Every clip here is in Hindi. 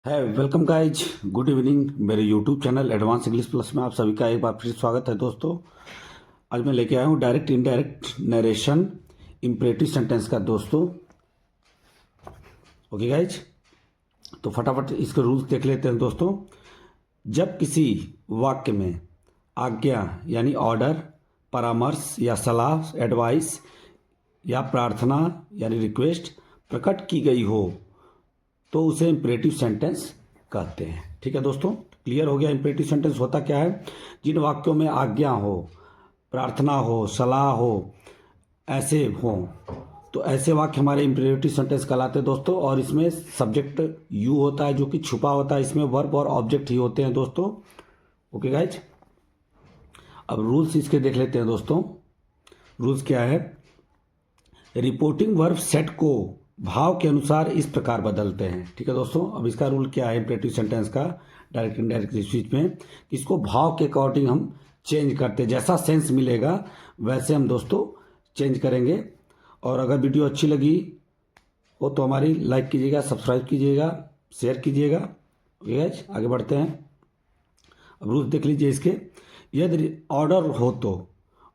है वेलकम गाइज, गुड इवनिंग। मेरे YouTube channel advance English plus में आप सभी का एक बार फिर स्वागत है दोस्तों। आज मैं लेके आया हूँ direct indirect narration imperative sentence का दोस्तों। ओके गाइज, तो फटाफट इसके रूल्स देख लेते हैं दोस्तों। जब किसी वाक्य में आज्ञा यानी ऑर्डर, परामर्श या सलाह एडवाइस या प्रार्थना यानी रिक्वेस्ट प्रकट की गई हो तो उसे इम्परेटिव सेंटेंस कहते हैं। ठीक है दोस्तों, क्लियर हो गया। इम्परेटिव सेंटेंस होता क्या है? जिन वाक्यों में आज्ञा हो, प्रार्थना हो, सलाह हो, ऐसे हो, तो ऐसे वाक्य हमारे इम्परेटिव सेंटेंस कहलाते हैं दोस्तों। और इसमें सब्जेक्ट यू होता है जो कि छुपा होता है, इसमें वर्ब और ऑब्जेक्ट ही होते हैं दोस्तों। ओके गाइज, अब रूल्स इसके देख लेते हैं दोस्तों। रूल्स क्या है? रिपोर्टिंग वर्ब सेट को भाव के अनुसार इस प्रकार बदलते हैं। ठीक है दोस्तों, अब इसका रूल क्या है इम्परेटिव सेंटेंस का डायरेक्ट इनडायरेक्ट स्पीच में? इसको भाव के अकॉर्डिंग हम चेंज करते हैं, जैसा सेंस मिलेगा वैसे हम दोस्तों चेंज करेंगे। और अगर वीडियो अच्छी लगी हो तो हमारी लाइक कीजिएगा, सब्सक्राइब कीजिएगा, शेयर कीजिएगा। ओके गाइस, आगे बढ़ते हैं। अब रूल्स देख लीजिए इसके। यदि ऑर्डर हो तो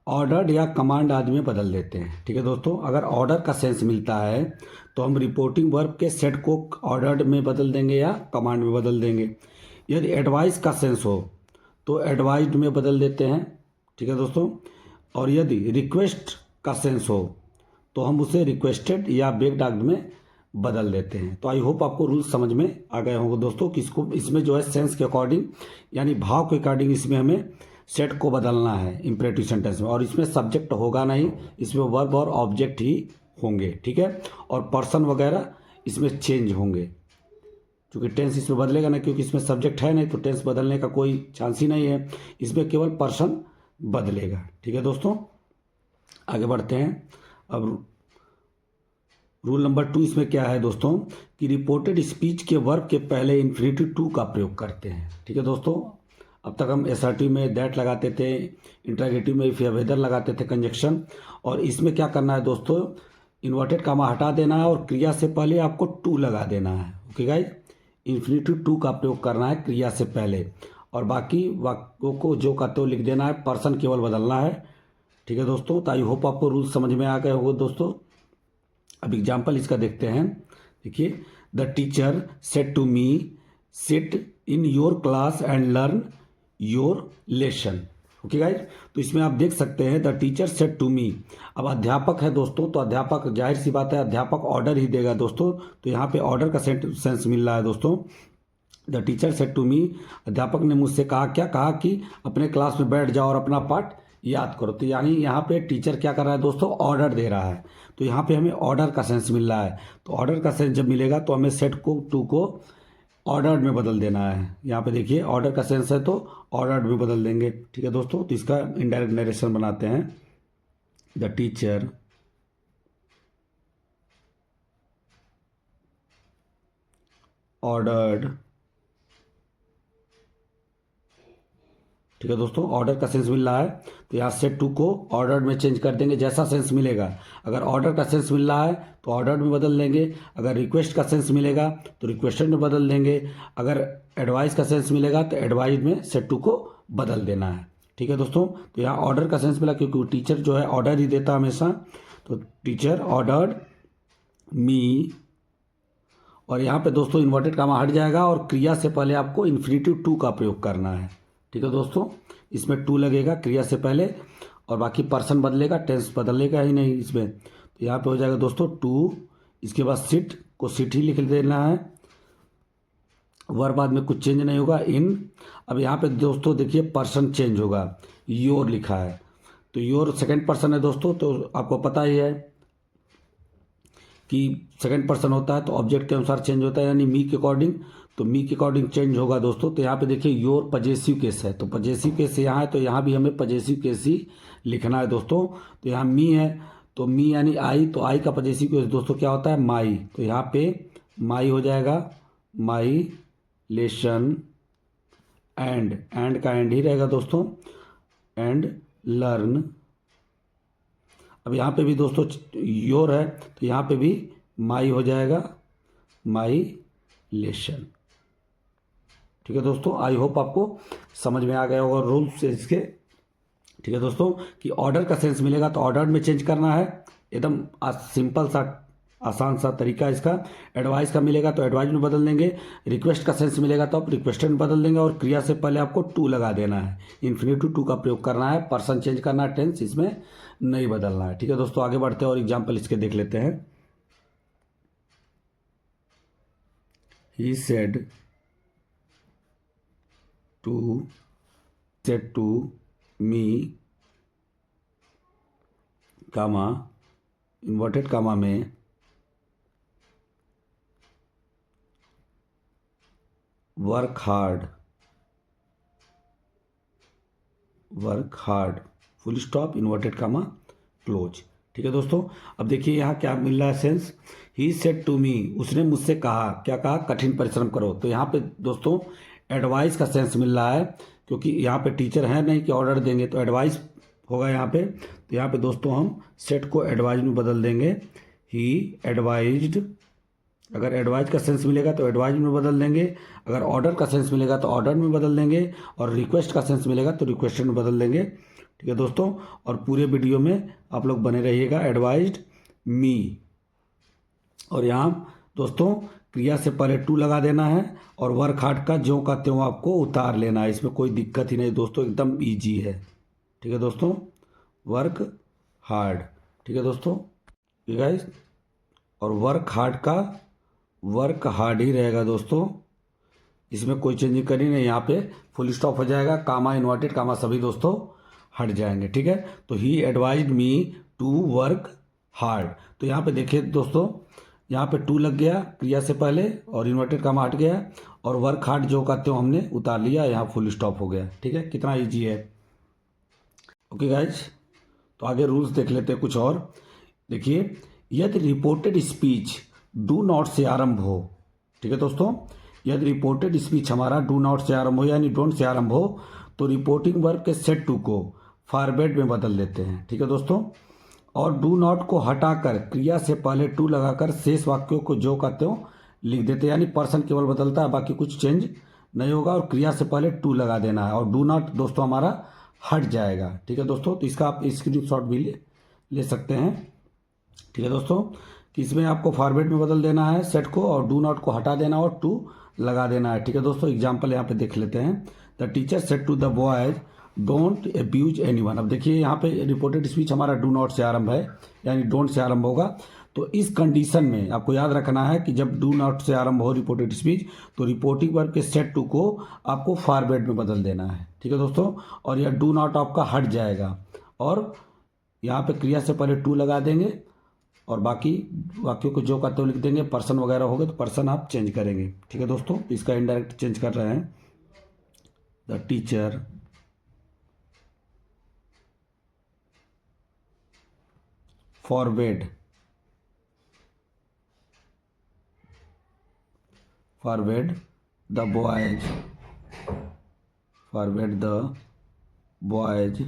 ऑर्डर्ड या कमांड आदि में बदल देते हैं। ठीक है दोस्तों, अगर ऑर्डर का सेंस मिलता है तो हम रिपोर्टिंग वर्ब के सेट को ऑर्डर्ड में बदल देंगे या कमांड में बदल देंगे। यदि एडवाइस का सेंस हो तो एडवाइज्ड में बदल देते हैं। ठीक है दोस्तों, और यदि रिक्वेस्ट का सेंस हो तो हम उसे रिक्वेस्टेड या बेग्ड आग्ड में बदल देते हैं। तो आई होप आपको रूल्स समझ में आ गए होंगे दोस्तों कि इसको इसमें जो है सेंस के अकॉर्डिंग यानी भाव के अकॉर्डिंग इसमें हमें सेट को बदलना है इम्परेटिव सेंटेंस में। और इसमें सब्जेक्ट होगा नहीं, इसमें वर्ब और ऑब्जेक्ट ही होंगे। ठीक है, और पर्सन वगैरह इसमें चेंज होंगे क्योंकि टेंस इसमें बदलेगा ना, क्योंकि इसमें सब्जेक्ट है नहीं तो टेंस बदलने का कोई चांस ही नहीं है। इसमें केवल पर्सन बदलेगा। ठीक है दोस्तों, आगे बढ़ते हैं। अब रूल नंबर 2 इसमें क्या है दोस्तों कि रिपोर्टेड स्पीच के वर्ब के पहले इन्फिनिटिव टू का प्रयोग करते हैं। ठीक है दोस्तों, अब तक हम एसर्टिव में दैट लगाते थे, इंट्रागेटिव में इफ या वेदर लगाते थे कंजक्शन। और इसमें क्या करना है दोस्तों, इन्वर्टेड कामा हटा देना है और क्रिया से पहले आपको टू लगा देना है। ओके गाइज, इन्फिनिटिव टू का प्रयोग करना है क्रिया से पहले, और बाकी वाक्यों को जो कहते हो लिख देना है, पर्सन केवल बदलना है। ठीक है दोस्तों, तो आई होप आपको रूल समझ में आ गए होंगे दोस्तों। अब एग्जाम्पल इसका देखते हैं। देखिए, the teacher said to me sit in your class and learn your lesson. Okay guys, तो इसमें आप देख सकते हैं the teacher said to me. अब अध्यापक है दोस्तों, तो अध्यापक जाहिर सी बात है अध्यापक ऑर्डर ही देगा दोस्तों। तो यहाँ पे ऑर्डर का सेंस मिल रहा है दोस्तों। The teacher said to me, अध्यापक ने मुझसे कहा, क्या कहा कि अपने क्लास में बैठ जाओ और अपना पाठ याद करो। तो यानी यहाँ पे टीचर क्या कर रहा है दोस्तों, ऑर्डर दे रहा है। तो यहाँ पे हमें ऑर्डर का सेंस मिल रहा है। तो ऑर्डर का सेंस जब मिलेगा तो हमें सेट को टू को ऑर्डर्ड में बदल देना है। यहाँ पे देखिए ऑर्डर का सेंस है तो ऑर्डर्ड में बदल देंगे। ठीक है दोस्तों, तो इसका इनडायरेक्ट नरेशन बनाते हैं। The teacher ordered. ठीक है दोस्तों, ऑर्डर का सेंस मिल रहा है तो यहाँ सेट टू को ऑर्डर में चेंज कर देंगे जैसा सेंस मिलेगा। अगर ऑर्डर का सेंस मिल रहा है तो ऑर्डर में बदल देंगे, अगर रिक्वेस्ट का सेंस मिलेगा तो रिक्वेस्टेड में बदल देंगे, अगर एडवाइस का सेंस मिलेगा तो एडवाइज में सेट टू को बदल देना है। ठीक है दोस्तों, तो यहाँ ऑर्डर का सेंस मिला क्योंकि टीचर जो है ऑर्डर ही देता हमेशा। तो टीचर ऑर्डर्ड मी, और यहाँ पे दोस्तों इन्वर्टेड कामा हट जाएगा और क्रिया से पहले आपको इन्फिनिटिव टू का प्रयोग करना है। ठीक है दोस्तों, इसमें टू लगेगा क्रिया से पहले, और बाकी पर्सन बदलेगा, टेंस बदलेगा ही नहीं इसमें। तो यहाँ पे हो जाएगा दोस्तों टू, इसके बाद सिट को सिट ही लिख देना है, वर्ब बाद में कुछ चेंज नहीं होगा, इन। अब यहाँ पे दोस्तों देखिए पर्सन चेंज होगा, योर लिखा है तो योर सेकंड पर्सन है दोस्तों। तो आपको पता ही है कि सेकंड पर्सन होता है तो ऑब्जेक्ट के अनुसार चेंज होता है, यानी मी के अकॉर्डिंग। तो मी के अकॉर्डिंग चेंज होगा दोस्तों। तो यहाँ पे देखिए योर पजेसिव केस है, तो पजेसिव केस यहाँ है तो यहाँ भी हमें पजेसिव केस ही लिखना है दोस्तों। तो यहाँ मी है तो मी यानी आई, तो आई का पजेसिव केस दोस्तों क्या होता है, माई। तो यहाँ पे माई हो जाएगा, माई लेसन, एंड का एंड ही रहेगा दोस्तों, एंड लर्न। अब यहाँ पे भी दोस्तों योर है तो यहाँ पे भी माई हो जाएगा, माई लेसन। ठीक है दोस्तों, आई होप आपको समझ में आ गया होगा रूल्स इसके। ठीक है दोस्तों, कि ऑर्डर का सेंस मिलेगा तो ऑर्डर में चेंज करना है, एकदम सिंपल सा आसान सा तरीका इसका। एडवाइस का मिलेगा तो एडवाइस में बदल देंगे, रिक्वेस्ट का सेंस मिलेगा तो आप रिक्वेस्टेड में बदल देंगे, और क्रिया से पहले आपको टू लगा देना है, इन्फिनिटिव टू का प्रयोग करना है, पर्सन चेंज करना है, टेंस इसमें नहीं बदलना है। ठीक है दोस्तों, आगे बढ़ते हैं और एग्जाम्पल इसके देख लेते हैं। He said to me comma inverted comma में work hard full stop inverted comma close. ठीक है दोस्तों, अब देखिए यहाँ क्या मिल रहा है sense. He said to me, उसने मुझसे कहा, क्या कहा, कठिन परिश्रम करो। तो यहाँ पे दोस्तों एडवाइस का सेंस मिल रहा है, क्योंकि यहाँ पे टीचर है नहीं कि ऑर्डर देंगे, तो एडवाइस होगा यहाँ पे। तो यहाँ पे दोस्तों हम सेट को एडवाइज में बदल देंगे, ही एडवाइज्ड। अगर एडवाइज का सेंस मिलेगा तो एडवाइज में बदल देंगे, अगर ऑर्डर का सेंस मिलेगा तो ऑर्डर में बदल देंगे, और रिक्वेस्ट का सेंस मिलेगा तो रिक्वेस्टेड में बदल देंगे। ठीक है दोस्तों, और पूरे वीडियो में आप लोग बने रहिएगा। एडवाइज्ड मी, और यहाँ दोस्तों क्रिया से पहले टू लगा देना है, और वर्क हार्ड का ज्यों का त्यों आपको उतार लेना है, इसमें कोई दिक्कत ही नहीं दोस्तों, एकदम ईजी है। ठीक है दोस्तों, वर्क हार्ड। ठीक है दोस्तों, ठीक है, और वर्क हार्ड का वर्क हार्ड ही रहेगा दोस्तों, इसमें कोई चेंजिंग करनी नहीं। यहाँ पे फुल स्टॉप हो जाएगा, कामा इन्वर्टेड कामा सभी दोस्तों हट जाएंगे। ठीक है, तो he advised me to work hard. तो यहाँ पे देखिए दोस्तों, यहाँ पे टू लग गया क्रिया से पहले, और इन्वर्टेड कामा हट गया, और वर्क हार्ड जो कहते हो हमने उतार लिया, यहाँ फुल स्टॉप हो गया। ठीक है, कितना ईजी है। ओके गाइज, तो आगे रूल्स देख लेते हैं कुछ और। देखिए, यदि रिपोर्टेड स्पीच डू नॉट से आरंभ हो। ठीक है दोस्तों, यदि रिपोर्टेड स्पीच हमारा डू नॉट से आरंभ हो, यानी डोंट से आरंभ हो, तो रिपोर्टिंग वर्ब के सेट टू को फॉरवर्ड में बदल देते हैं। ठीक है दोस्तों, और डू नॉट को हटाकर क्रिया से पहले टू लगाकर शेष वाक्यों को जो कहते हो लिख देते हैं, यानी पर्सन केवल बदलता है, बाकी कुछ चेंज नहीं होगा, और क्रिया से पहले टू लगा देना है, और डू नॉट दोस्तों हमारा हट जाएगा। ठीक है दोस्तों, तो इसका आप स्क्रीनशॉट भी ले सकते हैं। ठीक है दोस्तों, कि इसमें आपको फॉरवर्ड में बदल देना है सेट को, और डू नॉट को हटा देना और टू लगा देना है। ठीक है दोस्तों, एग्जाम्पल यहाँ पे देख लेते हैं। The teacher said to the boys don't abuse anyone. अब देखिए यहाँ पे रिपोर्टेड स्पीच हमारा डू नॉट से आरंभ है, यानी डोंट से आरंभ होगा। तो इस कंडीशन में आपको याद रखना है कि जब डू नॉट से आरंभ हो रिपोर्टेड स्पीच, तो रिपोर्टिंग वर्ब के सेट टू को आपको फॉरवर्ड में बदल देना है। ठीक है दोस्तों, और यह डू नॉट आपका हट जाएगा, और यहाँ पे क्रिया से पहले टू लगा देंगे, और बाकी वाक्यों को जो कहते हो लिख देंगे। पर्सन वगैरह हो गए तो पर्सन आप चेंज करेंगे। ठीक है दोस्तों, इसका इनडायरेक्ट चेंज कर रहे हैं। The teacher forward the boys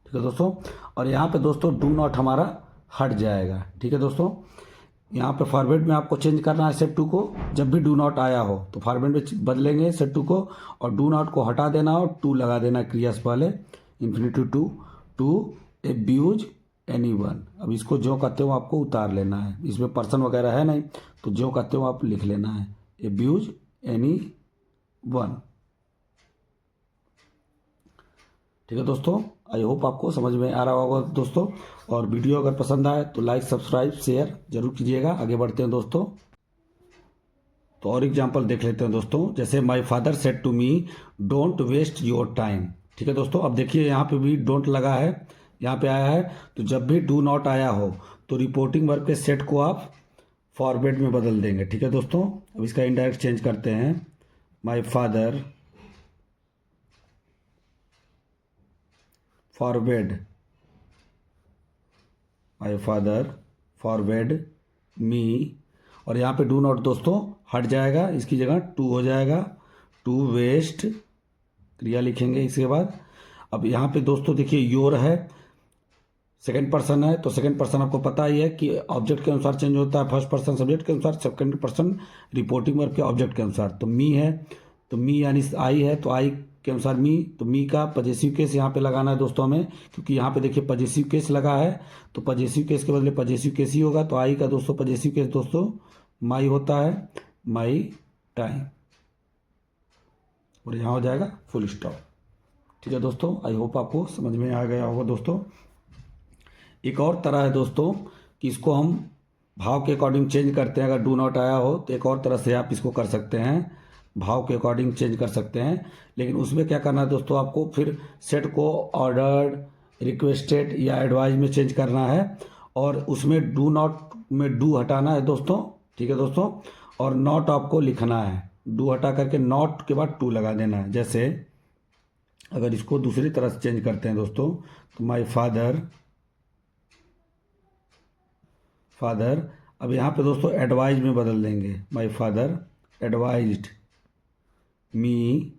ठीक है दोस्तों, और यहाँ पे दोस्तों डू नॉट हमारा हट जाएगा। ठीक है दोस्तों, यहाँ पे फॉरवर्ड में आपको चेंज करना है सेट टू को। जब भी डू नॉट आया हो तो फॉरवर्ड में बदलेंगे सेट टू को, और डू नॉट को हटा देना और टू लगा देना क्रिया से पहले, इन्फिनिटिव टू अब्यूज एनीवन। अब इसको जो कहते हो आपको उतार लेना है, इसमें पर्सन वगैरह है नहीं, तो जो कहते हो आप लिख लेना है, अब्यूज एनीवन। ठीक है दोस्तों, आई होप आपको समझ में आ रहा होगा दोस्तों, और वीडियो अगर पसंद आए तो लाइक सब्सक्राइब शेयर जरूर कीजिएगा। आगे बढ़ते हैं दोस्तों, तो और एग्जांपल देख लेते हैं दोस्तों। जैसे my father said to me don't waste your time. ठीक है दोस्तों, अब देखिए यहाँ पे भी डोंट लगा है, यहाँ पे आया है। तो जब भी डू नॉट आया हो तो रिपोर्टिंग वर्ब के सेट को आप फॉरवर्ड में बदल देंगे। ठीक है दोस्तों, अब इसका इनडायरेक्ट चेंज करते हैं। माय फादर फॉरवर्ड मी, और यहाँ पे डू नॉट दोस्तों हट जाएगा, इसकी जगह टू हो जाएगा। टू वेस्ट क्रिया लिखेंगे इसके बाद। अब यहाँ पे दोस्तों देखिए योर है, सेकंड पर्सन है तो सेकंड पर्सन आपको पता ही है कि ऑब्जेक्ट के अनुसार चेंज होता है, फर्स्ट पर्सन सब्जेक्ट के अनुसार, सेकंड पर्सन रिपोर्टिंग वर्ब के ऑब्जेक्ट के अनुसार। तो मी है तो मी यानी आई है तो आई के अनुसार मी, तो मी का पजेसिव केस यहाँ पे लगाना है दोस्तों हमें, क्योंकि यहाँ पे देखिए पजेसिव केस लगा है, तो पजेसिव केस के बदले पजेसिव केस ही होगा। तो आई का दोस्तों पजेसिव केस दोस्तों माई होता है, माई टाइम, और यहाँ हो जाएगा फुल स्टॉप। ठीक है दोस्तों, आई होप आपको समझ में आ गया होगा दोस्तों। एक और तरह है दोस्तों कि इसको हम भाव के अकॉर्डिंग चेंज करते हैं। अगर डू नॉट आया हो तो एक और तरह से आप इसको कर सकते हैं, भाव के अकॉर्डिंग चेंज कर सकते हैं। लेकिन उसमें क्या करना है दोस्तों, आपको फिर सेट को ऑर्डर्ड, रिक्वेस्टेड या एडवाइज में चेंज करना है, और उसमें डू नॉट में डू हटाना है दोस्तों। ठीक है दोस्तों, और नॉट आपको लिखना है, डू हटा करके नॉट के बाद टू लगा देना है। जैसे अगर इसको दूसरी तरह से चेंज करते हैं दोस्तों, तो माई फादर, फादर, अब यहाँ पे दोस्तों एडवाइज में बदल देंगे, माई फादर एडवाइज्ड मी,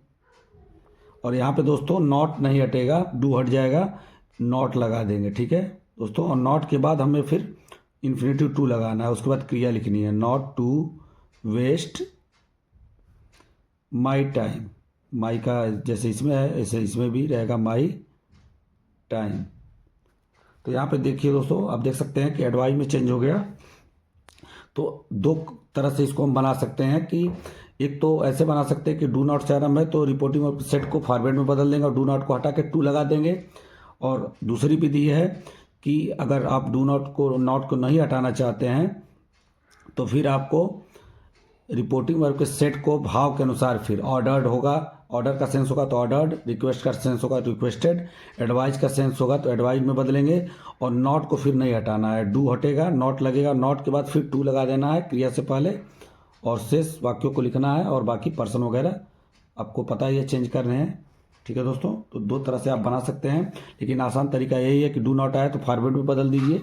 और यहाँ पे दोस्तों नॉट नहीं हटेगा, डू हट जाएगा, नॉट लगा देंगे। ठीक है दोस्तों, और नॉट के बाद हमें फिर इन्फिनेटिव टू लगाना है, उसके बाद क्रिया लिखनी है, not to waste my time. My का जैसे इसमें है ऐसे इसमें भी रहेगा माई टाइम। तो यहाँ पे देखिए दोस्तों, आप देख सकते हैं कि एडवाइज में चेंज हो गया। तो दो तरह से इसको हम बना सकते हैं कि एक तो ऐसे बना सकते हैं कि डू नॉट से आरंभ है तो रिपोर्टिंग और सेट को फॉरवर्ड में बदल देंगे और डू नॉट को हटा के टू लगा देंगे। और दूसरी विधि है कि अगर आप डू नॉट को नहीं हटाना चाहते हैं तो फिर आपको रिपोर्टिंग वर्ब के सेट को भाव के अनुसार फिर ऑर्डर्ड होगा, ऑर्डर का सेंस होगा तो ऑर्डर्ड, रिक्वेस्ट का सेंस होगा तो रिक्वेस्टेड, एडवाइज का सेंस होगा तो एडवाइज में बदलेंगे, और नॉट को फिर नहीं हटाना है, डू हटेगा, नॉट लगेगा, नॉट के बाद फिर टू लगा देना है क्रिया से पहले, और शेष वाक्यों को लिखना है, और बाकी पर्सन वगैरह आपको पता ही है चेंज कर रहे हैं। ठीक है दोस्तों, तो दो तरह से आप बना सकते हैं, लेकिन आसान तरीका यही है कि डू नॉट आए तो फॉरवर्ड में बदल दीजिए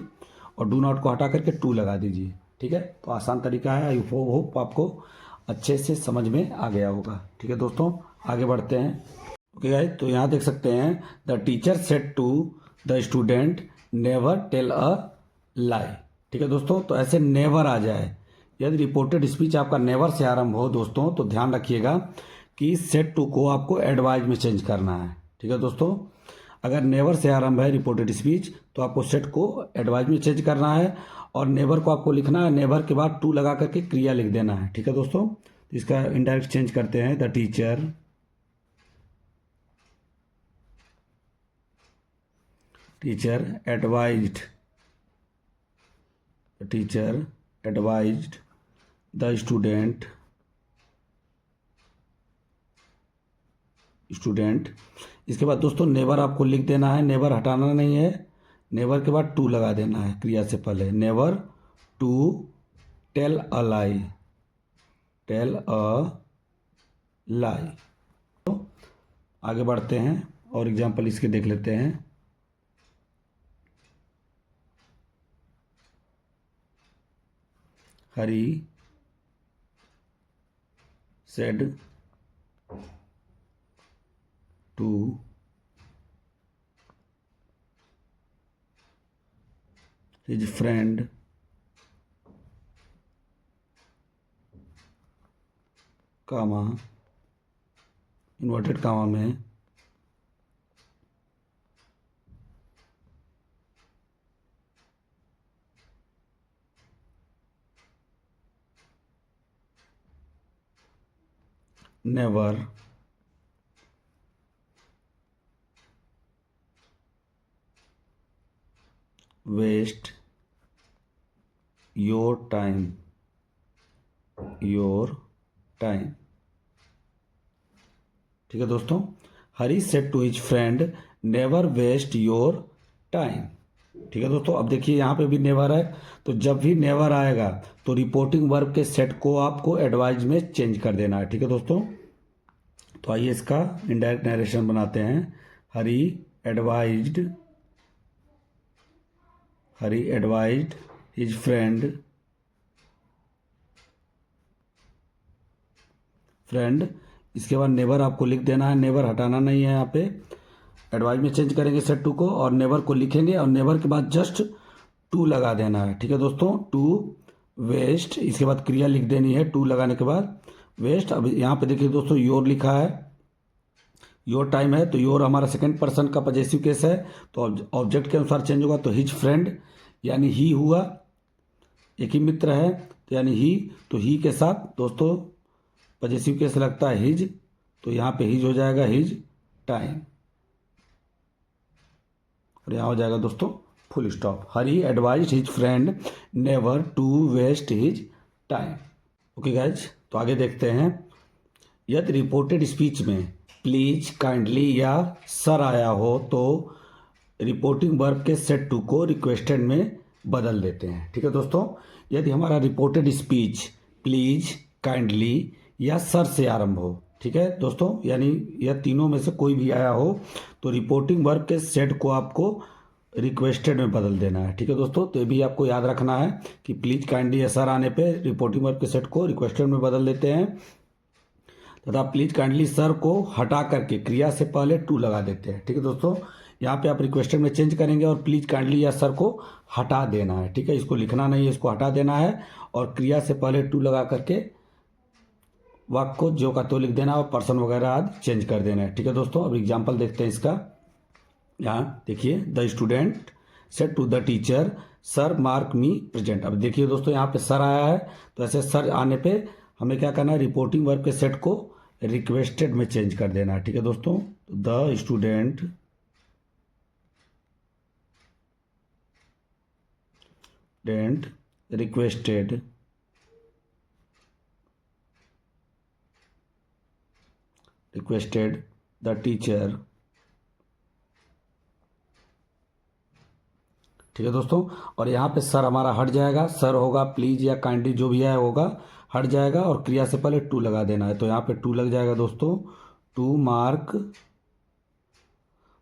और डू नॉट को हटा करके टू लगा दीजिए। ठीक है, तो आसान तरीका है, आई होप आपको अच्छे से समझ में आ गया होगा। ठीक है दोस्तों, आगे बढ़ते हैं। ओके गाइस, तो यहाँ देख सकते हैं the teacher said to the student never tell a lie. ठीक है दोस्तों, तो ऐसे नेवर आ जाए, यदि रिपोर्टेड स्पीच आपका नेवर से आरंभ हो दोस्तों, तो ध्यान रखिएगा कि सेड टू को आपको एडवाइज में चेंज करना है। ठीक है दोस्तों, अगर नेवर से आरंभ है रिपोर्टेड स्पीच तो आपको सेट को एडवाइज में चेंज करना है, और नेवर को आपको लिखना है, नेवर के बाद टू लगा करके क्रिया लिख देना है। ठीक है दोस्तों, तो इसका इनडायरेक्ट चेंज करते हैं, the teacher advised, teacher advised the student, student. इसके बाद दोस्तों नेवर आपको लिख देना है, नेवर हटाना नहीं है, नेवर के बाद टू लगा देना है क्रिया से पहले, never to tell a lie, tell a lie. तो आगे बढ़ते हैं और एग्जाम्पल इसके देख लेते हैं। Hari said to his friend comma inverted comma में never waste your time, your time. ठीक है दोस्तों, Hari said to his friend never waste your time. ठीक है दोस्तों, अब देखिए यहाँ पे भी नेवर है, तो जब भी नेवर आएगा तो रिपोर्टिंग वर्ब के सेट को आपको एडवाइज में चेंज कर देना है। ठीक है दोस्तों, तो आइए इसका इनडायरेक्ट नरेशन बनाते हैं। हरी एडवाइज्ड, हरी एडवाइज्ड हिज फ्रेंड, फ्रेंड, इसके बाद नेवर आपको लिख देना है, नेवर हटाना नहीं है यहाँ पे, एडवाइस में चेंज करेंगे सेट टू को और नेवर को लिखेंगे और नेवर के बाद जस्ट टू लगा देना है। ठीक है दोस्तों, टू वेस्ट, इसके बाद क्रिया लिख देनी है टू लगाने के बाद वेस्ट। अब यहाँ पे देखिए दोस्तों योर लिखा है, योर टाइम है, तो योर हमारा सेकंड पर्सन का पजेसिव केस है, तो ऑब्जेक्ट के अनुसार चेंज होगा। तो हिज फ्रेंड यानी ही हुआ, एक ही मित्र है तो यानी ही, तो ही के साथ दोस्तों पजेसिव केस लगता है हिज, तो यहाँ पे हिज हो जाएगा हिज टाइम, और यहाँ हो जाएगा दोस्तों full stop. Hari advise his friend never to waste his time. Okay guys, तो आगे देखते हैं। यदि रिपोर्टेड स्पीच में प्लीज, काइंडली या सर आया हो तो रिपोर्टिंग वर्ब के सेट टू को रिक्वेस्टेड में बदल देते हैं। ठीक है दोस्तों, यदि हमारा रिपोर्टेड स्पीच प्लीज, काइंडली या सर से आरंभ हो, ठीक है दोस्तों, यानी यह तीनों में से कोई भी आया हो तो रिपोर्टिंग वर्ब के सेट को आपको रिक्वेस्टेड में बदल देना है। ठीक है दोस्तों, तो ये भी आपको याद रखना है कि प्लीज, काइंडली या सर आने पे रिपोर्टिंग वर्ब के सेट को रिक्वेस्टेड में बदल देते हैं, तथा प्लीज काइंडली सर को हटा करके क्रिया से पहले टू लगा देते हैं। ठीक है दोस्तों, यहाँ पे आप रिक्वेस्टेड में चेंज करेंगे और प्लीज काइंडली या सर को हटा देना है। ठीक है, इसको लिखना नहीं है, इसको हटा देना है और क्रिया से पहले टू लगा करके वाक्य को जो का तो लिख देना और पर्सन वगैरह आदि चेंज कर देना है। ठीक है दोस्तों, अब एग्जाम्पल देखते हैं इसका। यहाँ देखिए, the student said to the teacher sir mark me present. अब देखिए दोस्तों, यहाँ पे सर आया है तो ऐसे सर आने पे हमें क्या करना है, रिपोर्टिंग वर्ब के सेट को रिक्वेस्टेड में चेंज कर देना है। ठीक है दोस्तों, the student requested the teacher. ठीक है दोस्तों, और यहाँ पे सर हमारा हट जाएगा, सर होगा प्लीज या काइंडली जो भी है होगा हट जाएगा और क्रिया से पहले टू लगा देना है, तो यहाँ पे टू लग जाएगा दोस्तों, टू मार्क,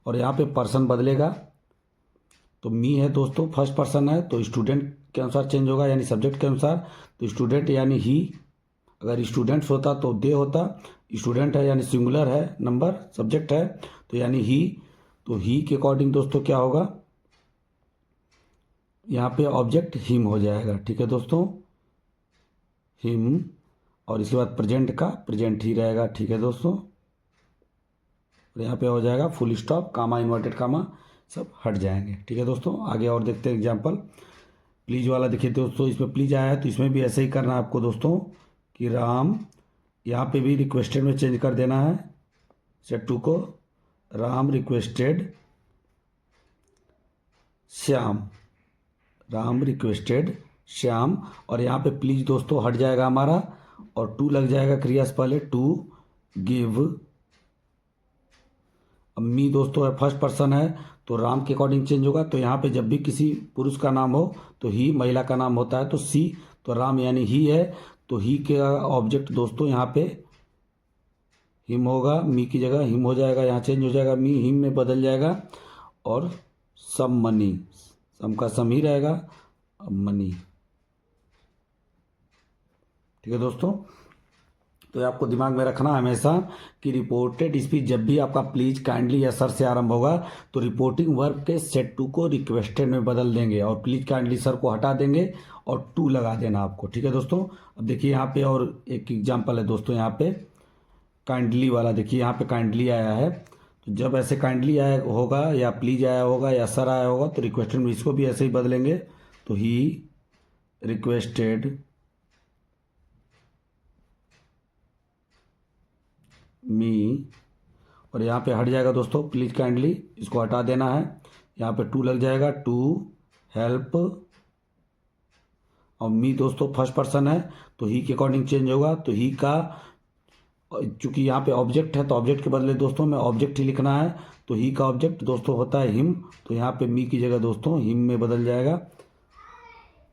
और यहाँ पे पर्सन बदलेगा तो मी है दोस्तों, फर्स्ट पर्सन है तो स्टूडेंट के अनुसार चेंज होगा, यानी सब्जेक्ट के अनुसार, तो स्टूडेंट यानी ही, अगर स्टूडेंट्स होता तो दे होता, स्टूडेंट है यानी सिंगुलर है, नंबर सब्जेक्ट है तो यानी ही, तो ही के अकॉर्डिंग दोस्तों क्या होगा, यहाँ पे ऑब्जेक्ट हिम हो जाएगा। ठीक है दोस्तों, हिम, और इसके बाद प्रेजेंट का प्रेजेंट ही रहेगा। ठीक है दोस्तों, और यहाँ पे हो जाएगा फुल स्टॉप, कामा, इन्वर्टेड कामा सब हट जाएंगे। ठीक है दोस्तों, आगे और देखते हैं एग्जाम्पल। प्लीज वाला देखिए दोस्तों, इसमें प्लीज आया है तो इसमें भी ऐसे ही करना है आपको दोस्तों कि राम, यहाँ पे भी रिक्वेस्टेड में चेंज कर देना है सेट टू को, राम रिक्वेस्टेड श्याम, राम रिक्वेस्टेड श्याम, और यहाँ पे प्लीज दोस्तों हट जाएगा हमारा और टू लग जाएगा क्रिया से पहले, टू गिव। अब मी दोस्तों है फर्स्ट पर्सन है तो राम के अकॉर्डिंग चेंज होगा, तो यहाँ पे जब भी किसी पुरुष का नाम हो तो ही, महिला का नाम होता है तो सी, तो राम यानी ही है तो ही के ऑब्जेक्ट दोस्तों यहाँ पे हिम होगा, मी की जगह हिम हो जाएगा, यहाँ चेंज हो जाएगा, मी हिम में बदल जाएगा, और सम मनी, सम का सम ही रहेगा, अब मनी। ठीक है दोस्तों, तो ये आपको दिमाग में रखना हमेशा कि रिपोर्टेड स्पीच जब भी आपका प्लीज, काइंडली या सर से आरंभ होगा तो रिपोर्टिंग वर्ब के सेट टू को रिक्वेस्टेड में बदल देंगे और प्लीज, काइंडली, सर को हटा देंगे और टू लगा देना आपको। ठीक है दोस्तों, अब देखिए यहाँ पे और एक एग्जाम्पल है दोस्तों, यहाँ पे काइंडली वाला देखिए, यहाँ पे काइंडली आया है तो जब ऐसे काइंडली आया होगा या प्लीज आया होगा या सर आया होगा तो रिक्वेस्टेड में इसको भी ऐसे ही बदलेंगे, तो ही रिक्वेस्टेड मी, और यहाँ पे हट जाएगा दोस्तों प्लीज, काइंडली, इसको हटा देना है, यहाँ पे टू लग जाएगा, टू हेल्प, और मी दोस्तों फर्स्ट पर्सन है तो ही के अकॉर्डिंग चेंज होगा, तो ही का, चूंकि यहाँ पे ऑब्जेक्ट है तो ऑब्जेक्ट के बदले दोस्तों में ऑब्जेक्ट ही लिखना है, तो ही का ऑब्जेक्ट दोस्तों होता है हिम, तो यहाँ पे मी की जगह दोस्तों हिम में बदल जाएगा।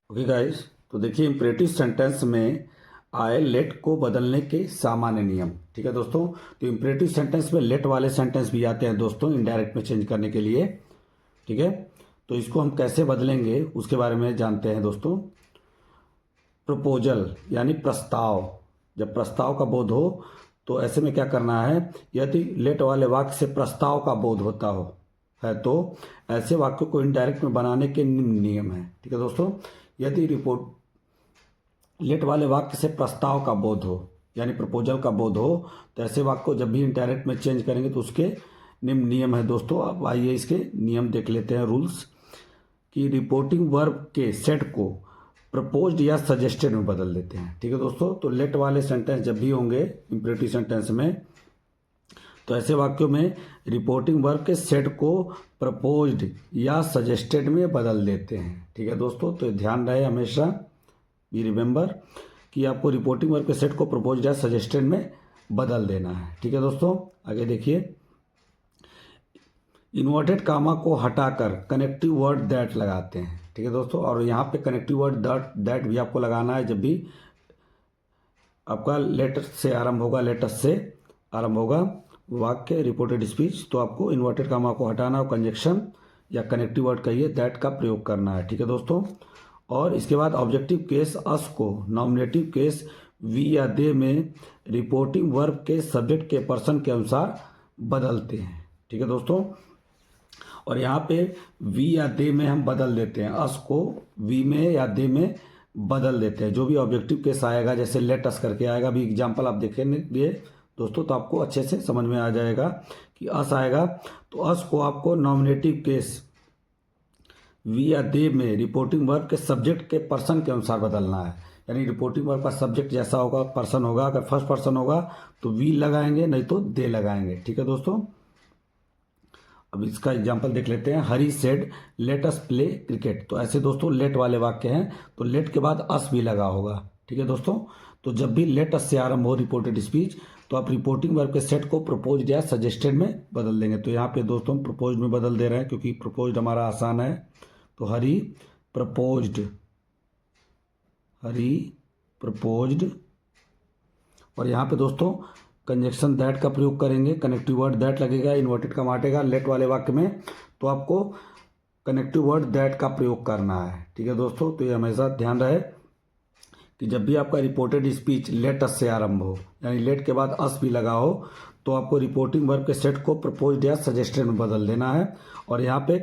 ओके गाइस, तो देखिए इंपरेटिव सेंटेंस में आए लेट को बदलने के सामान्य नियम। ठीक है दोस्तों, तो इंपरेटिव सेंटेंस में लेट वाले सेंटेंस भी आते हैं दोस्तों इनडायरेक्ट में चेंज करने के लिए। ठीक है, तो इसको हम कैसे बदलेंगे उसके बारे में जानते हैं दोस्तों। प्रपोजल यानी प्रस्ताव, जब प्रस्ताव का बोध हो तो ऐसे में क्या करना है, यदि लेट वाले वाक्य से प्रस्ताव का बोध होता हो है तो ऐसे वाक्यों को इनडायरेक्ट में बनाने के निम्न नियम है। ठीक है दोस्तों, यदि रिपोर्ट लेट वाले वाक्य से प्रस्ताव का बोध हो यानी प्रपोजल का बोध हो तो ऐसे वाक्य को जब भी इनडायरेक्ट में चेंज करेंगे तो उसके निम्न नियम है दोस्तों। अब आइए इसके नियम देख लेते हैं, रूल्स, कि रिपोर्टिंग वर्ब के सेट को प्रपोज्ड या सजेस्टेड में बदल देते हैं। ठीक है दोस्तों, तो लेट वाले सेंटेंस जब भी होंगे इंपेरेटिव सेंटेंस में तो ऐसे वाक्यों में रिपोर्टिंग वर्ब के सेट को प्रपोज्ड या सजेस्टेड में बदल देते हैं। ठीक है दोस्तों, तो ध्यान रहे हमेशा, बी रिमेंबर, कि आपको रिपोर्टिंग वर्ब के सेट को प्रपोज्ड या सजेस्टेड में बदल देना है। ठीक है दोस्तों, आगे देखिए, इन्वर्टेड कामा को हटाकर कनेक्टिव वर्ड दैट लगाते हैं। ठीक है दोस्तों, और यहाँ पे कनेक्टिव वर्ड दैट भी आपको लगाना है जब भी आपका लेटर से आरंभ होगा, लेटर से आरंभ होगा वाक्य रिपोर्टेड स्पीच, तो आपको इन्वर्टेड कामा को हटाना और कंजक्शन या कनेक्टिव वर्ड कहिए दैट का प्रयोग करना है। ठीक है दोस्तों, और इसके बाद ऑब्जेक्टिव केस अस को नॉमिनेटिव केस वी या दे में रिपोर्टिंग वर्ब के सब्जेक्ट के पर्सन के अनुसार बदलते हैं। ठीक है दोस्तों, और यहाँ पे वी या दे में हम बदल देते हैं, अस को वी में या दे में बदल देते हैं। जो भी ऑब्जेक्टिव केस आएगा, जैसे लेट अस करके आएगा, अभी एग्जांपल आप देखेंगे दोस्तों तो आपको अच्छे से समझ में आ जाएगा कि अस आएगा, तो अस को आपको नॉमिनेटिव केस वी या दे में रिपोर्टिंग वर्ब के सब्जेक्ट के पर्सन के अनुसार बदलना है। यानी रिपोर्टिंग वर्ब का सब्जेक्ट जैसा होगा, पर्सन होगा, अगर फर्स्ट पर्सन होगा तो वी लगाएंगे, नहीं तो दे लगाएंगे। ठीक है दोस्तों, अब इसका एग्जांपल देख लेते हैं। Hari said let us play cricket, तो ऐसे दोस्तों लेट वाले वाक्य हैं तो लेट के बाद अस भी लगा होगा। ठीक है दोस्तों, तो जब भी लेट अस से आरंभ हो रिपोर्टेड स्पीच तो आप रिपोर्टिंग वर्ब के सेट को प्रपोज्ड या सजेस्टेड में बदल देंगे। तो यहाँ पे दोस्तों हम प्रपोज्ड में बदल दे रहे हैं क्योंकि प्रपोज्ड हमारा आसान है। तो हरी प्रपोज्ड, हरी प्रपोज्ड, और यहाँ पे दोस्तों कंजक्शन दैट का प्रयोग करेंगे, कनेक्टिव वर्ड दैट लगेगा, इन्वर्टेड का माटेगा लेट वाले वाक्य में, तो आपको कनेक्टिव वर्ड दैट का प्रयोग करना है। ठीक है दोस्तों, तो ये हमेशा ध्यान रहे कि जब भी आपका रिपोर्टेड स्पीच लेट अस से आरंभ हो यानी लेट के बाद अस भी लगा हो तो आपको रिपोर्टिंग वर्ब के सेट को प्रपोज्ड या सजेस्टेड में बदल देना है, और यहाँ पे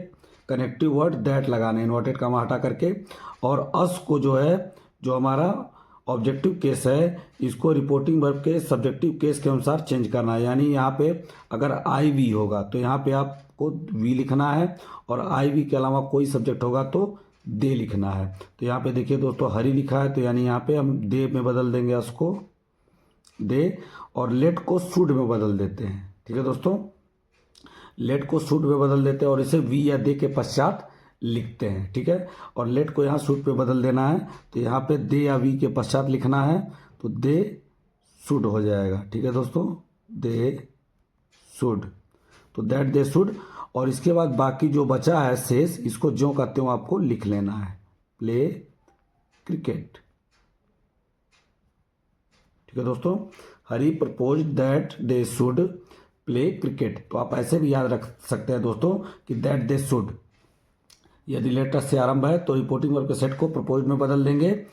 कनेक्टिव वर्ड दैट लगाना है इन्वर्टेड कामा हटा करके, और अस को जो है, जो हमारा ऑब्जेक्टिव केस है, इसको रिपोर्टिंग वर्ब के सब्जेक्टिव केस के अनुसार चेंज करना है। यानी यहाँ पे अगर आई वी होगा तो यहाँ पे आपको वी लिखना है, और आई वी के अलावा कोई सब्जेक्ट होगा तो दे लिखना है। तो यहाँ पे देखिए दोस्तों हरी लिखा है तो यानी यहाँ पे हम दे में बदल देंगे उसको दे, और लेट को शुड में बदल देते हैं। ठीक है दोस्तों, लेट को शुड में बदल देते हैं और इसे वी या दे के पश्चात लिखते हैं। ठीक है, और लेट को यहाँ शुड पे बदल देना है तो यहाँ पे दे या वी के पश्चात लिखना है, तो दे शुड हो जाएगा। ठीक है दोस्तों, दे शुड, तो दैट दे शुड, और इसके बाद बाकी जो बचा है शेष, इसको ज्यों का त्यों आपको लिख लेना है, प्ले क्रिकेट। ठीक है दोस्तों, Hari propose that they should play cricket, तो आप ऐसे भी याद रख सकते हैं दोस्तों कि दैट दे शुड यदि लेटस से आरंभ है तो रिपोर्टिंग वर्ब के सेट को प्रपोज में बदल देंगे,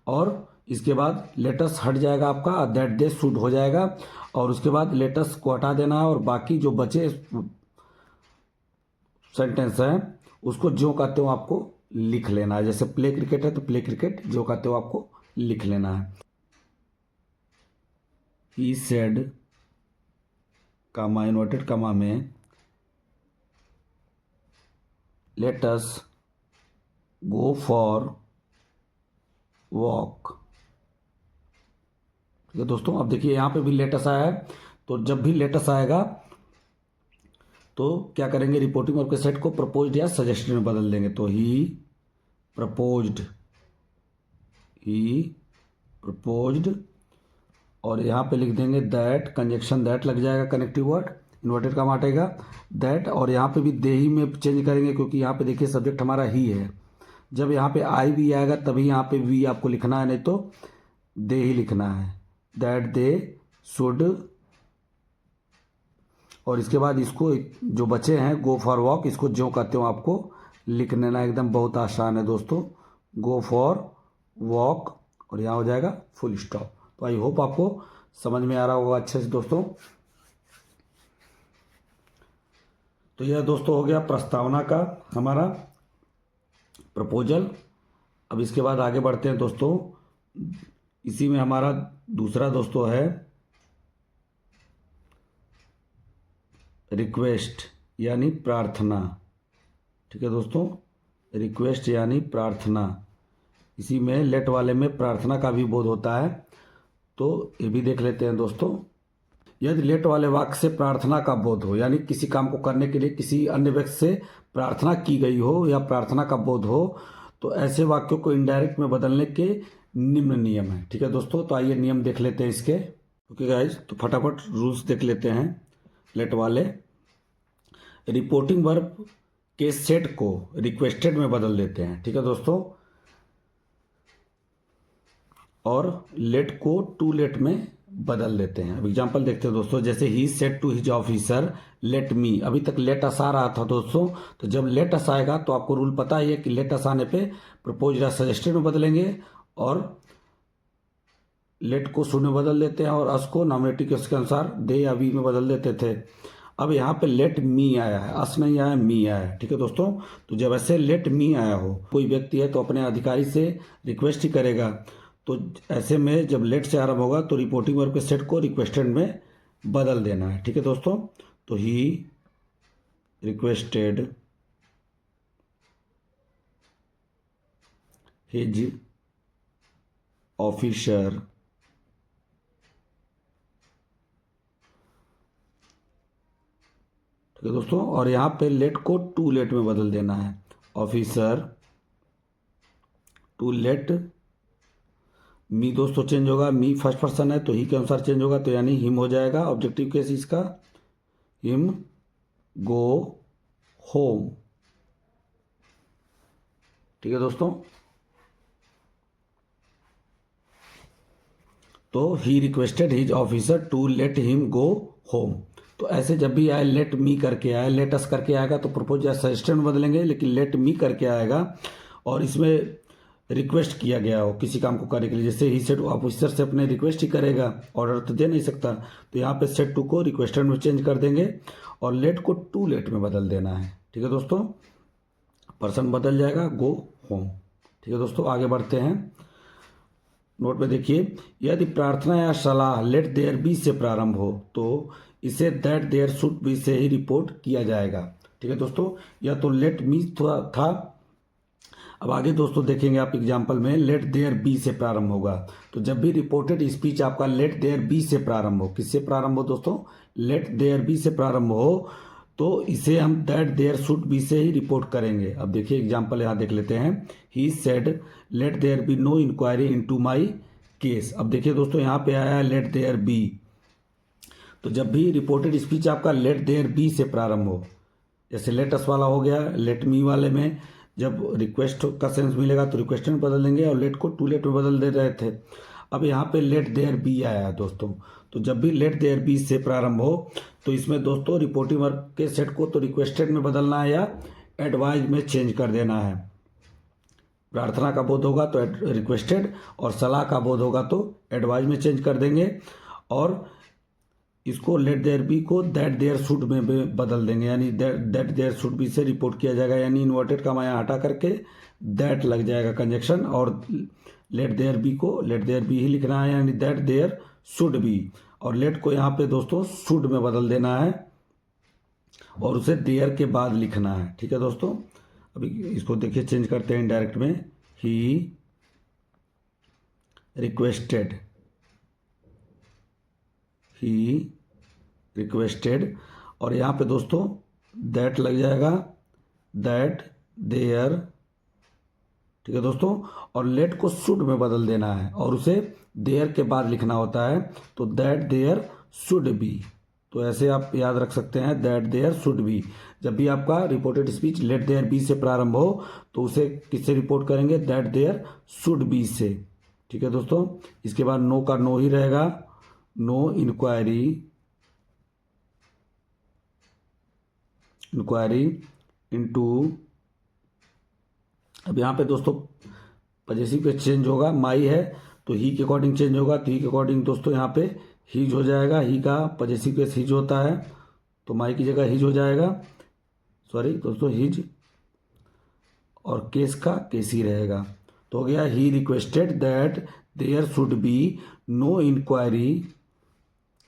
और इसके बाद लेटस हट जाएगा आपका, दैट दे शुड हो जाएगा, और उसके बाद लेटस को हटा देना है और बाकी जो बचे सेंटेंस है उसको ज्यों का त्यों आपको लिख लेना है। जैसे प्ले क्रिकेट है तो प्ले क्रिकेट ज्यों का त्यों आपको लिख लेना है। He said comma inverted comma में let us go for walk. ठीक है दोस्तों, अब देखिए यहाँ पे भी लेटस आया है, तो जब भी लेटस आएगा तो क्या करेंगे, रिपोर्टिंग वर्ब के सेट को प्रपोज्ड या सजेस्टेड में बदल देंगे। तो ही प्रपोज्ड, और यहाँ पे लिख देंगे दैट, कंजक्शन दैट लग जाएगा, कनेक्टिव वर्ड इन्वर्टेड का हटेगा दैट, और यहाँ पे भी दे ही में चेंज करेंगे क्योंकि यहाँ पे देखिए सब्जेक्ट हमारा ही है। जब यहाँ पे आई भी आएगा तभी यहाँ पे वी आपको लिखना है, नहीं तो दे ही लिखना है, दैट दे शुड, और इसके बाद इसको जो बचे हैं गो फॉर वॉक, इसको ज्यों का त्यों आपको लिख लेना, एकदम बहुत आसान है दोस्तों, गो फॉर वॉक, और यहाँ हो जाएगा फुल स्टॉप। तो आई होप आपको समझ में आ रहा होगा अच्छे से दोस्तों। तो यह दोस्तों हो गया प्रस्तावना का हमारा प्रपोजल। अब इसके बाद आगे बढ़ते हैं दोस्तों। इसी में हमारा दूसरा दोस्तों है रिक्वेस्ट यानी प्रार्थना। ठीक है दोस्तों, रिक्वेस्ट यानी प्रार्थना। इसी में लेट वाले में प्रार्थना का भी बोध होता है, तो ये भी देख लेते हैं दोस्तों। यदि लेट वाले वाक्य से प्रार्थना का बोध हो, यानी किसी काम को करने के लिए किसी अन्य व्यक्ति से प्रार्थना की गई हो या प्रार्थना का बोध हो, तो ऐसे वाक्यों को इनडायरेक्ट में बदलने के निम्न नियम है। ठीक है दोस्तों, तो आइए नियम देख लेते हैं इसके। ओके गाइज, तो फटाफट रूल्स देख लेते हैं लेट वाले। रिपोर्टिंग वर्ब के सेट को रिक्वेस्टेड में बदल देते हैं। ठीक है दोस्तों, और लेट को टू लेट में बदल देते हैं। अब एग्जांपल देखते हैं दोस्तों, जैसे he said to his officer let me. अभी तक लेट अस आ रहा था दोस्तों, तो जब लेट अस आएगा तो आपको रूल पता ही है कि लेट अस आने पे प्रपोज या सजेस्टेड में बदलेंगे, और लेट को शुड में बदल देते हैं, और अस को नॉमिनेटिव केस के अनुसार दे या वी में बदल देते थे। अब यहाँ पे लेट मी आया है, अस नहीं आया, मी आया है। ठीक है दोस्तों, तो जब ऐसे लेट मी आया हो, कोई व्यक्ति है तो अपने अधिकारी से रिक्वेस्ट ही करेगा। तो ऐसे में जब लेट से आरंभ होगा तो रिपोर्टिंग वर्ब के सेट को रिक्वेस्टेड में बदल देना है। ठीक है दोस्तों, तो ही रिक्वेस्टेड हिज ऑफिसर ठीक है दोस्तों, और यहाँ पे लेट को टू लेट में बदल देना है। ऑफिसर टू लेट मी दोस्तों चेंज होगा, मी फर्स्ट पर्सन है तो ही के अनुसार चेंज होगा, तो यानी हिम हो जाएगा। ऑब्जेक्टिव केस इसका हिम गो होम। ठीक है दोस्तों, तो he requested his officer to let him go home. तो ऐसे जब भी आए लेट मी करके आए, लेट अस करके आएगा तो प्रपोज या सजेस्टेड में बदलेंगे, लेकिन लेट मी करके आएगा और इसमें रिक्वेस्ट किया गया हो किसी काम को करने के लिए, जैसे ही सेट ऑफिसर से अपने रिक्वेस्ट ही करेगा, ऑर्डर तो दे नहीं सकता, तो यहाँ पे सेट टू को रिक्वेस्टेड में चेंज कर देंगे और लेट को टू लेट में बदल देना है। ठीक है दोस्तों, पर्सन बदल जाएगा, गो होम। ठीक है दोस्तों, आगे बढ़ते हैं। नोट में देखिए, यदि प्रार्थना या सलाह लेट देयर बी से प्रारंभ हो तो इसे दैट देयर शुड बी से ही रिपोर्ट किया जाएगा। ठीक है दोस्तों, यह तो लेट मी था। अब आगे दोस्तों देखेंगे आप एग्जाम्पल में लेट देयर बी से प्रारंभ होगा, तो जब भी रिपोर्टेड स्पीच आपका लेट देयर बी से प्रारंभ हो, किससे प्रारंभ हो दोस्तों, लेट देयर बी से प्रारंभ हो, तो इसे हम दैट देयर शुड बी से ही रिपोर्ट करेंगे। अब देखिए एग्जाम्पल यहाँ देख लेते हैं। He said let there be no inquiry into my case. अब देखिए दोस्तों यहाँ पे आया है लेट देयर बी, तो जब भी रिपोर्टेड स्पीच आपका लेट देयर बी से प्रारंभ हो, जैसे लेट अस वाला हो गया, लेट मी वाले में जब रिक्वेस्ट का सेंस मिलेगा तो रिक्वेस्ट में बदल देंगे और लेट को टू लेट में बदल दे रहे थे। अब यहाँ पे लेट देयर बी आया है दोस्तों, तो जब भी लेट देयर बी से प्रारंभ हो तो इसमें दोस्तों रिपोर्टिंग वर्ब के सेट को तो रिक्वेस्टेड में बदलना है या एडवाइज में चेंज कर देना है। प्रार्थना का बोध होगा तो रिक्वेस्टेड, और सलाह का बोध होगा तो एडवाइज में चेंज कर देंगे, और इसको लेट देयर बी को दैट देयर शुड में बदल देंगे, यानी दैट देयर शुड बी से रिपोर्ट किया जाएगा, यानी इन्वर्टेड का माया हटा करके दैट लग जाएगा कंजक्शन, और लेट देयर बी को लेट देयर बी ही लिखना है, यानी दैट देयर शुड बी, और लेट को यहाँ पे दोस्तों शुड में बदल देना है और उसे देयर के बाद लिखना है। ठीक है दोस्तों, अभी इसको देखिए चेंज करते हैं इनडायरेक्ट में। ही रिक्वेस्टेड, ही रिक्वेस्टेड, और यहाँ पे दोस्तों दैट लग जाएगा, दैट देयर। ठीक है दोस्तों, और लेट को शुड में बदल देना है और उसे देयर के बाद लिखना होता है, तो दैट देयर शुड बी। तो ऐसे आप याद रख सकते हैं, दैट देयर शुड बी। जब भी आपका reported speech let there be से प्रारंभ हो तो उसे किससे रिपोर्ट करेंगे, दैट देयर शुड बी से। ठीक है दोस्तों, इसके बाद नो का नो ही रहेगा, नो इंक्वायरी इनटू। अब यहाँ पे दोस्तों पजेसिव पे चेंज होगा, माई है तो ही के अकॉर्डिंग चेंज होगा, तो ही के अकॉर्डिंग दोस्तों यहाँ पे हिज हो जाएगा, ही का पॉजेसिव केस हिज होता है, तो माई की जगह हिज हो जाएगा, सॉरी दोस्तों हिज, और केस का केस ही रहेगा। तो हो गया he requested that there should be no inquiry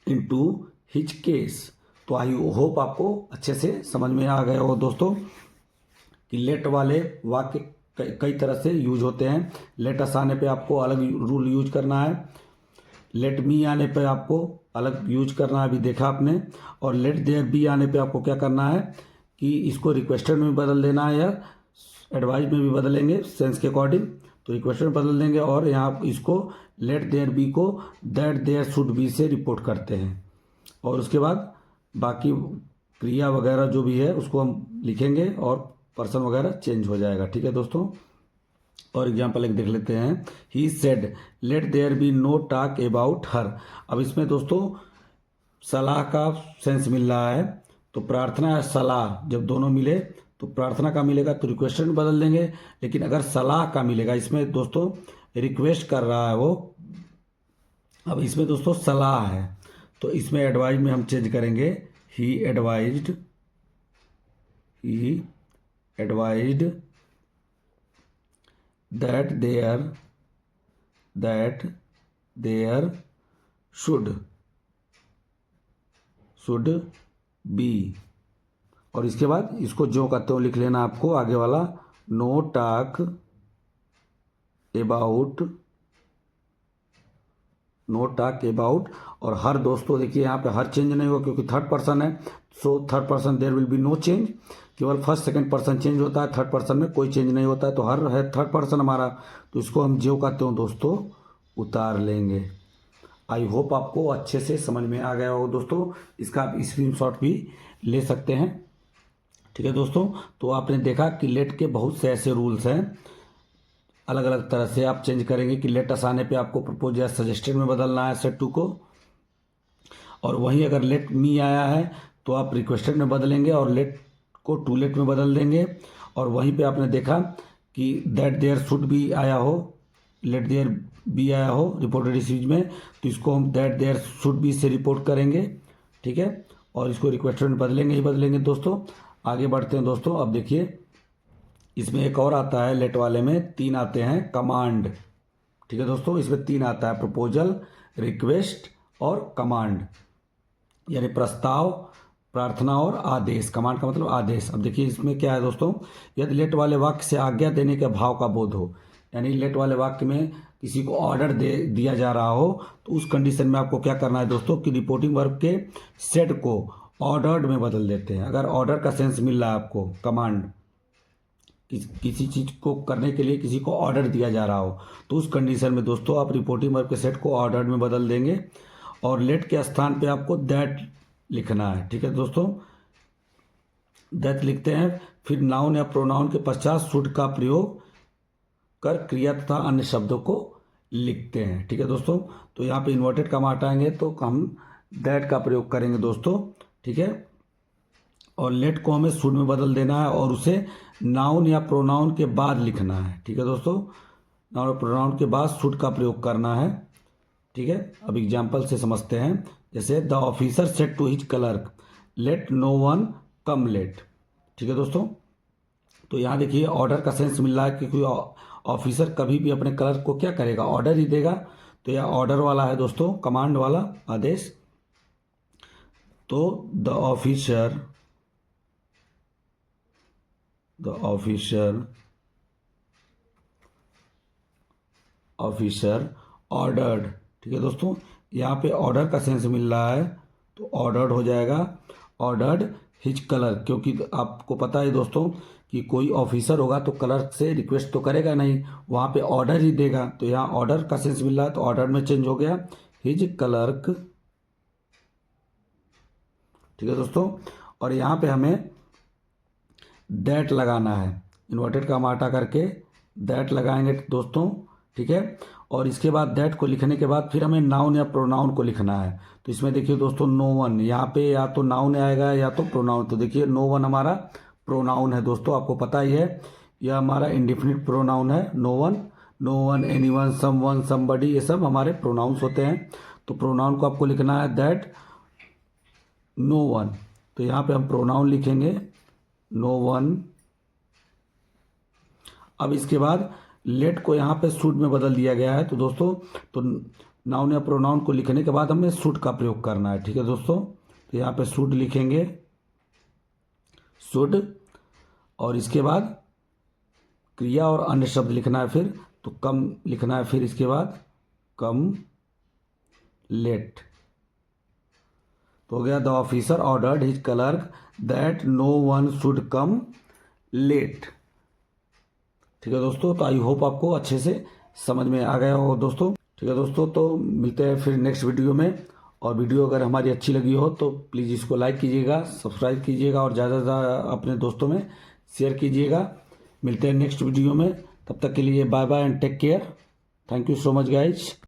into his case. तो आई होप आपको अच्छे से समझ में आ गया हो दोस्तों कि लेट वाले वाक्य कई तरह से यूज होते हैं। लेट अस आने पे आपको अलग रूल यूज करना है, लेट मी आने पे आपको अलग यूज करना है, अभी देखा आपने। और लेट देयर बी आने पे आपको क्या करना है कि इसको रिक्वेस्टेड में बदल देना है या एडवाइज में भी बदलेंगे सेंस के अकॉर्डिंग, तो रिक्वेस्टेड में बदल देंगे। और यहाँ इसको लेट देयर बी को दैट देयर शुड बी से रिपोर्ट करते हैं, और उसके बाद बाकी क्रिया वगैरह जो भी है उसको हम लिखेंगे और पर्सन वगैरह चेंज हो जाएगा। ठीक है दोस्तों, और एग्जाम्पल एक देख लेते हैं। He said let there be no talk about her. अब इसमें दोस्तों सलाह का सेंस मिल रहा है, तो प्रार्थना या सलाह जब दोनों मिले तो प्रार्थना का मिलेगा तो रिक्वेस्ट में बदल देंगे, लेकिन अगर सलाह का मिलेगा, इसमें दोस्तों रिक्वेस्ट कर रहा है वो, अब इसमें दोस्तों सलाह है तो इसमें एडवाइज में हम चेंज करेंगे he advised, he advised that there should be, और इसके बाद इसको जो कहते हो लिख लेना आपको आगे वाला, नो टॉक अबाउट। और हर दोस्तों देखिए यहाँ पे हर चेंज नहीं होगा क्योंकि थर्ड पर्सन है, so third person there will be no change, केवल फर्स्ट सेकंड पर्सन चेंज होता है, थर्ड पर्सन में कोई चेंज नहीं होता है। तो हर है थर्ड पर्सन हमारा, तो इसको हम जो कहते हो दोस्तों उतार लेंगे। आई होप आपको अच्छे से समझ में आ गया हो दोस्तों, इसका आप स्क्रीनशॉट भी ले सकते हैं। ठीक है दोस्तों, तो आपने देखा कि लेट के बहुत से ऐसे रूल्स हैं, अलग अलग तरह से आप चेंज करेंगे कि लेट अस आने पे आपको प्रपोज या सजेस्टेड में बदलना है सेट टू को, और वहीं अगर लेट मी आया है तो आप रिक्वेस्टेड में बदलेंगे और लेट को टू लेट में बदल देंगे। और वहीं पे आपने देखा कि दैट देयर शुड बी आया हो, लेट देयर बी आया हो रिपोर्टेड इस में, तो इसको हम दैट देयर शुड बी से रिपोर्ट करेंगे। ठीक है, और इसको रिक्वेस्टेड में बदलेंगे ही बदलेंगे दोस्तों। आगे बढ़ते हैं दोस्तों, अब देखिए इसमें एक और आता है, लेट वाले में 3 आते हैं कमांड। ठीक है दोस्तों, इसमें 3 आता है, प्रपोजल, रिक्वेस्ट और कमांड, यानी प्रस्ताव, प्रार्थना और आदेश। कमांड का मतलब आदेश। अब देखिए इसमें क्या है दोस्तों, यदि लेट वाले वाक्य से आज्ञा देने के भाव का बोध हो, यानी लेट वाले वाक्य में किसी को ऑर्डर दिया जा रहा हो, तो उस कंडीशन में आपको क्या करना है दोस्तों कि रिपोर्टिंग वर्ब के सेट को ऑर्डर्ड में बदल देते हैं। अगर ऑर्डर का सेंस मिल रहा है आपको, कमांड किसी चीज को करने के लिए किसी को ऑर्डर दिया जा रहा हो, तो उस कंडीशन में दोस्तों आप रिपोर्टिंग वर्ब के सेट को ऑर्डर्ड में बदल देंगे, और लेट के स्थान पे आपको दैट लिखना है। ठीक है दोस्तों, दैट लिखते हैं, फिर नाउन या प्रोनाउन के पश्चात शुड का प्रयोग कर क्रिया तथा अन्य शब्दों को लिखते हैं। ठीक है दोस्तों, तो यहाँ पे इन्वर्टेड कमा हटाएंगे तो हम दैट का प्रयोग करेंगे दोस्तों। ठीक है, और लेट को हमें शुड में बदल देना है और उसे नाउन या प्रोनाउन के बाद लिखना है। ठीक है दोस्तों, नाउन और प्रोनाउन के बाद शुड का प्रयोग करना है। ठीक है, अब एग्जाम्पल से समझते हैं, जैसे the officer said to his clerk let no one come late. ठीक है दोस्तों, तो यहाँ देखिए ऑर्डर का सेंस मिल रहा है कि कोई ऑफिसर कभी भी अपने क्लर्क को क्या करेगा, ऑर्डर ही देगा, तो यह ऑर्डर वाला है दोस्तों, कमांड वाला आदेश। तो द ऑफिसर ऑर्डर्ड। ठीक है दोस्तों, यहाँ पे ऑर्डर का सेंस मिल रहा है तो ऑर्डर्ड हो जाएगा, ऑर्डर्ड हिज क्लर्क, क्योंकि आपको पता है दोस्तों कि कोई ऑफिसर होगा तो क्लर्क से रिक्वेस्ट तो करेगा नहीं, वहाँ पे ऑर्डर ही देगा, तो यहाँ ऑर्डर का सेंस मिल रहा है तो ऑर्डर में चेंज हो गया हिज क्लर्क। ठीक है दोस्तों, और यहाँ पे हमें दैट लगाना है, इन्वर्टेड का हटा करके दैट लगाएंगे दोस्तों। ठीक है, और इसके बाद दैट को लिखने के बाद फिर हमें नाउन या प्रोनाउन को लिखना है। तो इसमें देखिए दोस्तों नो वन, यहाँ पे या तो नाउन आएगा या तो प्रोनाउन। तो देखिए नो वन हमारा प्रोनाउन है दोस्तों, आपको पता ही है, यह हमारा इंडिफिनिट प्रोनाउन है no one, anyone, someone, somebody, ये सब हमारे प्रोनाउंस होते हैं। तो प्रोनाउन को आपको लिखना है दैट नो वन, तो यहाँ पे हम प्रोनाउन लिखेंगे नो वन। अब इसके बाद लेट को यहाँ पे शुड में बदल दिया गया है। तो दोस्तों, तो नाउन या प्रोनाउन को लिखने के बाद हमें शुड का प्रयोग करना है, ठीक है दोस्तों। तो यहाँ पे शुड लिखेंगे, शुड, और इसके बाद क्रिया और अन्य शब्द लिखना है फिर, तो कम लिखना है फिर इसके बाद, कम लेट। तो हो गया the officer ordered his clerk that no one should come late. ठीक है दोस्तों, तो आई होप आपको अच्छे से समझ में आ गया हो दोस्तों। ठीक है दोस्तों, तो मिलते हैं फिर नेक्स्ट वीडियो में। और वीडियो अगर हमारी अच्छी लगी हो तो प्लीज़ इसको लाइक कीजिएगा, सब्सक्राइब कीजिएगा और ज़्यादा से ज़्यादा अपने दोस्तों में शेयर कीजिएगा। मिलते हैं नेक्स्ट वीडियो में, तब तक के लिए bye bye and take care. Thank you so much guys.